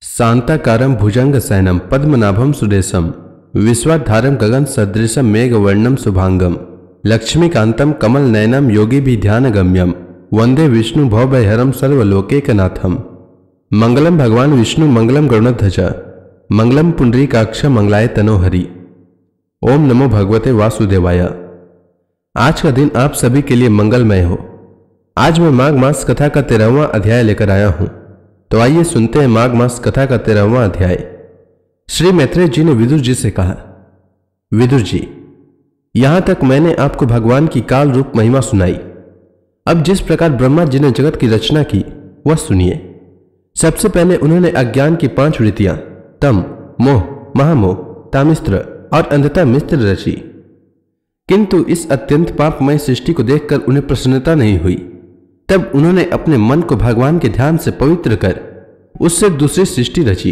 शांताकारं भुजंगशयनं पद्मनाभं सुरेशं विश्वाधारं गगन सदृशं मेघवर्णं शुभांगं लक्ष्मीकांतं कमलनयनं योगिभिध्यानगम्यं वंदे विष्णु भवभयहरं सर्वलोकैकनाथं। मंगलम भगवान विष्णु मंगलम गरुड़ध्वज मंगलम पुंडरीकाक्ष मंगलाय तनोहरि। ओम नमो भगवते वासुदेवाय। आज का दिन आप सभी के लिए मंगलमय हो। आज मैं माघ मास कथा का 13वां अध्याय लेकर आया हूं। तो आइए सुनते हैं माघ मास कथा का 13वां अध्याय। श्री मैत्रेय जी ने विदुर जी से कहा, विदुर जी, यहां तक मैंने आपको भगवान की काल रूप महिमा सुनाई। अब जिस प्रकार ब्रह्मा जी ने जगत की रचना की वह सुनिए। सबसे पहले उन्होंने अज्ञान की 5 वृत्तियां तम, मोह, महामोह, तामिस्त्र और अंधता मिस्त्र रची। किंतु इस अत्यंत पापमय सृष्टि को देखकर उन्हें प्रसन्नता नहीं हुई। तब उन्होंने अपने मन को भगवान के ध्यान से पवित्र कर उससे दूसरी सृष्टि रची।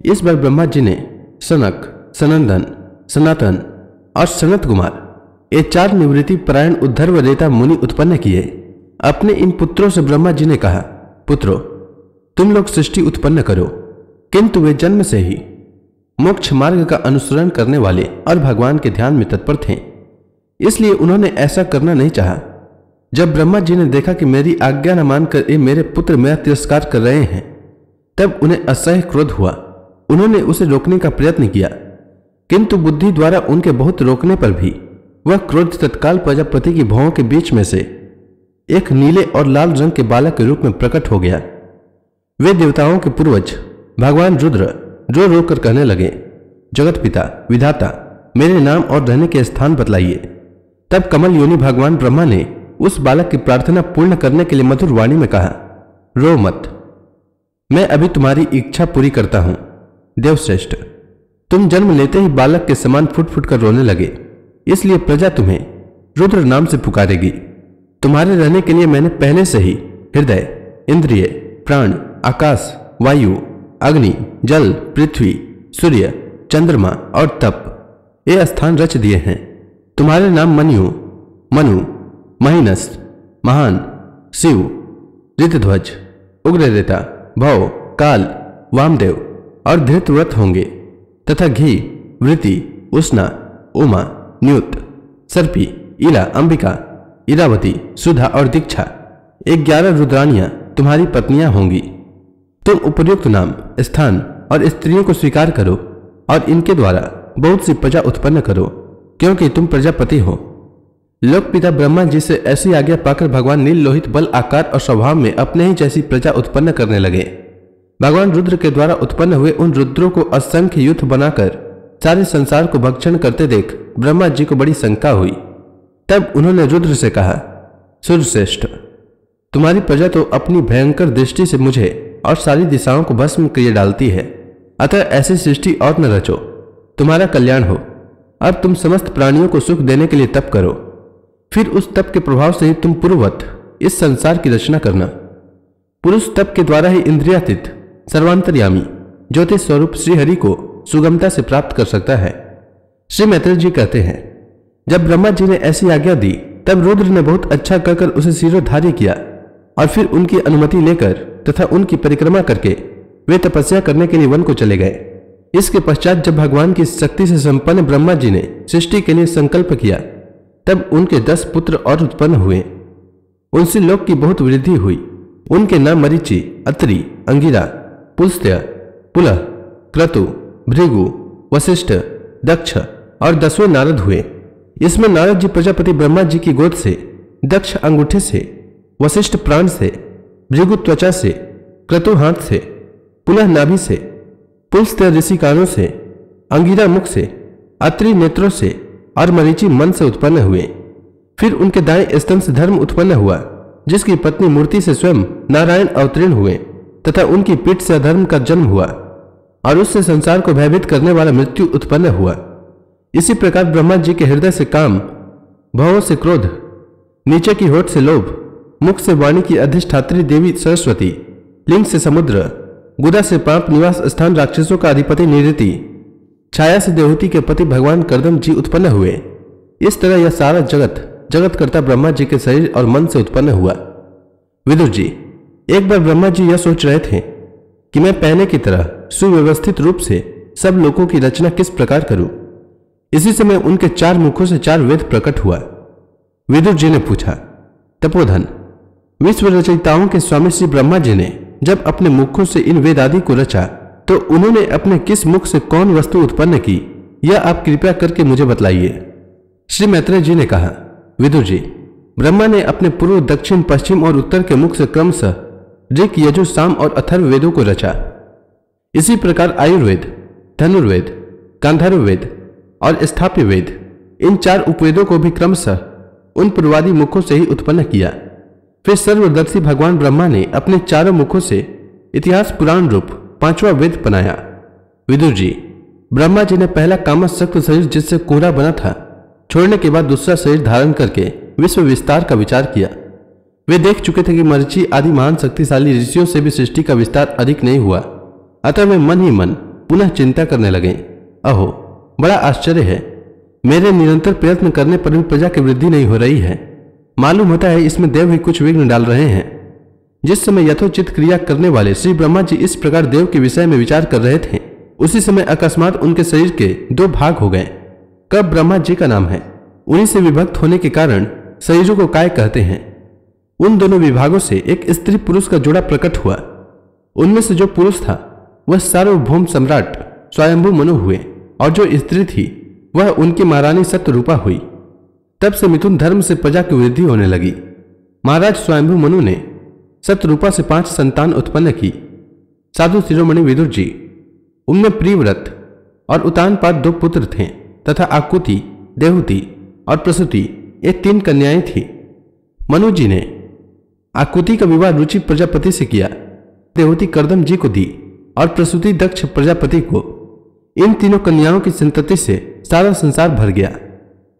इस बार ब्रह्मा जी ने सनक, सनंदन, सनातन और सनत कुमार ये 4 निवृत्ति परायण उद्धर्व रेता मुनि उत्पन्न किए। अपने इन पुत्रों से ब्रह्मा जी ने कहा, पुत्रों, तुम लोग सृष्टि उत्पन्न करो। किंतु वे जन्म से ही मोक्ष मार्ग का अनुसरण करने वाले और भगवान के ध्यान में तत्पर थे, इसलिए उन्होंने ऐसा करना नहीं चाहा। जब ब्रह्मा जी ने देखा कि मेरी आज्ञा न मानकर ये मेरे पुत्र मेरा तिरस्कार कर रहे हैं, तब उन्हें असह्य क्रोध हुआ। उन्होंने उसे रोकने का प्रयत्न किया, किंतु बुद्धि द्वारा उनके बहुत रोकने पर भी वह क्रोध तत्काल प्रजापति की भौहों के बीच में से एक नीले और लाल रंग के बालक के रूप में प्रकट हो गया। वे देवताओं के पूर्वज भगवान रुद्र रो रो कर कहने लगे, जगत पिता विधाता, मेरे नाम और रहने के स्थान बतलाइए। तब कमल योनि भगवान ब्रह्मा ने उस बालक की प्रार्थना पूर्ण करने के लिए मधुर वाणी में कहा, रो मत, मैं अभी तुम्हारी इच्छा पूरी करता हूं। देवश्रेष्ठ, तुम जन्म लेते ही बालक के समान फुट फुट कर रोने लगे, इसलिए प्रजा तुम्हें रुद्र नाम से पुकारेगी। तुम्हारे रहने के लिए मैंने पहले से ही हृदय, इंद्रिय, प्राण, आकाश, वायु, अग्नि, जल, पृथ्वी, सूर्य, चंद्रमा और तप ये स्थान रच दिए हैं। तुम्हारे नाम मनु, मनु, महिनस, महान, शिव, ऋतध्वज, उग्ररेता, भव, काल, वामदेव और धृतव्रत होंगे तथा घी, वृति, उष्णा, उमा, न्यूत, सर्पी, इला, अंबिका, इरावती, सुधा और दीक्षा 11 रुद्रानियां तुम्हारी पत्नियां होंगी। तुम उपर्युक्त नाम, स्थान और स्त्रियों को स्वीकार करो और इनके द्वारा बहुत सी प्रजा उत्पन्न करो, क्योंकि तुम प्रजापति हो। लोकपिता ब्रह्मा जी से ऐसी आज्ञा पाकर भगवान नील लोहित बल, आकार और स्वभाव में अपने ही जैसी प्रजा उत्पन्न करने लगे। भगवान रुद्र के द्वारा उत्पन्न हुए उन रुद्रों को असंख्य युद्ध बनाकर सारे संसार को भक्षण करते देख ब्रह्मा जी को बड़ी शंका हुई। तब उन्होंने रुद्र से कहा, सूर्यश्रेष्ठ, तुम्हारी प्रजा तो अपनी भयंकर दृष्टि से मुझे और सारी दिशाओं को भस्म किए डालती है, अतः ऐसी सृष्टि और न रचो, तुम्हारा कल्याण हो। अब तुम समस्त प्राणियों को सुख देने के लिए तप करो, फिर उस तप के प्रभाव से ही तुम पूर्ववत इस संसार की रचना करना। पुरुष तप के द्वारा ही इंद्रियातीत, सर्वांतर्यामी, ज्योतिष स्वरूप श्रीहरि को सुगमता से प्राप्त कर सकता है। श्री मैत्रेय जी कहते हैं, जब ब्रह्मा जी ने ऐसी आज्ञा दी तब रुद्र ने बहुत अच्छा कहकर उसे शिरोधार्य किया और फिर उनकी अनुमति लेकर तथा उनकी परिक्रमा करके वे तपस्या करने के लिए वन को चले गए। इसके पश्चात जब भगवान की शक्ति से संपन्न ब्रह्मा जी ने सृष्टि के लिए संकल्प किया, तब उनके 10 पुत्र और उत्पन्न हुए। उनसे लोक की बहुत वृद्धि हुई। उनके नाम मरीचि, अत्रि, अंगिरा, पुलस्त्य, पुलह, क्रतु, भृगु, वशिष्ठ, दक्ष और 10वें नारद हुए। इसमें नारद जी प्रजापति ब्रह्मा जी की गोद से, दक्ष अंगूठे से, वशिष्ठ प्राण से, भृगु त्वचा से, क्रतु हाथ से, पुलह नाभि से, पुलस्त्य ऋषि कानों से, अंगिरा मुख से, अत्रि नेत्रों से और मरीचि मन से उत्पन्न हुए। फिर उनके दाएं स्तन से धर्म उत्पन्न हुआ, जिसकी पत्नी मूर्ति से स्वयं नारायण अवतीर्ण हुए तथा उनकी पीठ से अधर्म का जन्म हुआ और उससे संसार को भयभीत करने वाला मृत्यु उत्पन्न हुआ। इसी प्रकार ब्रह्मा जी के हृदय से काम, भवों से क्रोध, नीचे की होठ से लोभ, मुख से वाणी की अधिष्ठात्री देवी सरस्वती, लिंग से समुद्र, गुदा से पाप निवास स्थान राक्षसों का अधिपति निरृति, छाया से देवहूति के पति भगवान कर्दम जी उत्पन्न हुए। इस तरह यह सारा जगतकर्ता ब्रह्मा जी के शरीर और मन से उत्पन्न हुआ। विदुर जी, एक बार ब्रह्मा जी यह सोच रहे थे कि मैं पहले की तरह सुव्यवस्थित रूप से सब लोगों की रचना किस प्रकार करूं। इसी समय उनके 4 मुखों से 4 वेद प्रकट हुआ। विदुर जी ने पूछा, तपोधन, विश्व रचयिताओं के स्वामी श्री ब्रह्मा जी ने जब अपने मुखों से इन वेद आदि को रचा तो उन्होंने अपने किस मुख से कौन वस्तु उत्पन्न की, यह आप कृपया करके मुझे बतलाइए। श्री मैत्रेय जी ने कहा, विदुर जी, ब्रह्मा ने अपने पूर्व, दक्षिण, पश्चिम और उत्तर के मुख से क्रमशः ऋक, यजु, साम और अथर्व वेदों को रचा। इसी प्रकार आयुर्वेद, धनुर्वेद, गांधार्व वेद और स्थाप्य वेद, इन 4 उपवेदों को भी क्रमशः उन पूर्वादि मुखों से ही उत्पन्न किया। फिर सर्वदर्शी भगवान ब्रह्मा ने अपने 4 मुखों से इतिहास पुराण रूप 5वां वेद बनाया। विदुर जी, ब्रह्मा जी ने पहला कामशक्त शरीर जिससे कोहरा बना था छोड़ने के बाद दूसरा शरीर धारण करके विश्व विस्तार का विचार किया। वे देख चुके थे कि मरीचि आदि महान शक्तिशाली ऋषियों से भी सृष्टि का विस्तार अधिक नहीं हुआ, अतः वे मन ही मन पुनः चिंता करने लगे। अहो, बड़ा आश्चर्य है, मेरे निरंतर प्रयत्न करने पर भी प्रजा की वृद्धि नहीं हो रही है। मालूम होता है इसमें देव ही कुछ विघ्न डाल रहे हैं। जिस समय यथोचित क्रिया करने वाले श्री ब्रह्मा जी इस प्रकार देव के विषय में विचार कर रहे थे, उसी समय अकस्मात उनके शरीर के 2 भाग हो गए। कब ब्रह्मा जी का नाम है, उन्हीं से विभक्त होने के कारण शरीरों को काय कहते हैं। उन दोनों विभागों से एक स्त्री पुरुष का जोड़ा प्रकट हुआ। उनमें से जो पुरुष था वह सार्वभौम सम्राट स्वयंभू मनु हुए और जो स्त्री थी वह उनकी महारानी सत्यरूपा हुई। तब से मिथुन धर्म से प्रजा की वृद्धि होने लगी। महाराज स्वयंभू मनु ने सत्यरूपा से 5 संतान उत्पन्न की। साधु शिरोमणि विदुर जी, उनमें प्रियव्रत और उतानपाद 2 पुत्र थे तथा आकुति, देहुति और प्रसूति ये 3 कन्याएं थी। मनु जी ने आकुति का विवाह रुचि प्रजापति से किया, देहुति कर्दम जी को दी और प्रसूति दक्ष प्रजापति को। इन तीनों कन्याओं की संतति से सारा संसार भर गया।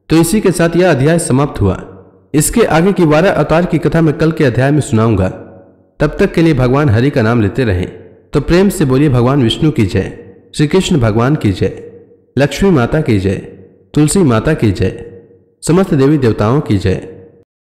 तो इसी के साथ यह अध्याय समाप्त हुआ। इसके आगे की 12 अवतार की कथा मैं कल के अध्याय में सुनाऊंगा। तब तक के लिए भगवान हरि का नाम लेते रहें तो प्रेम से बोलिए भगवान विष्णु की जय, श्री कृष्ण भगवान की जय, लक्ष्मी माता की जय, तुलसी माता की जय, समस्त देवी देवताओं की जय।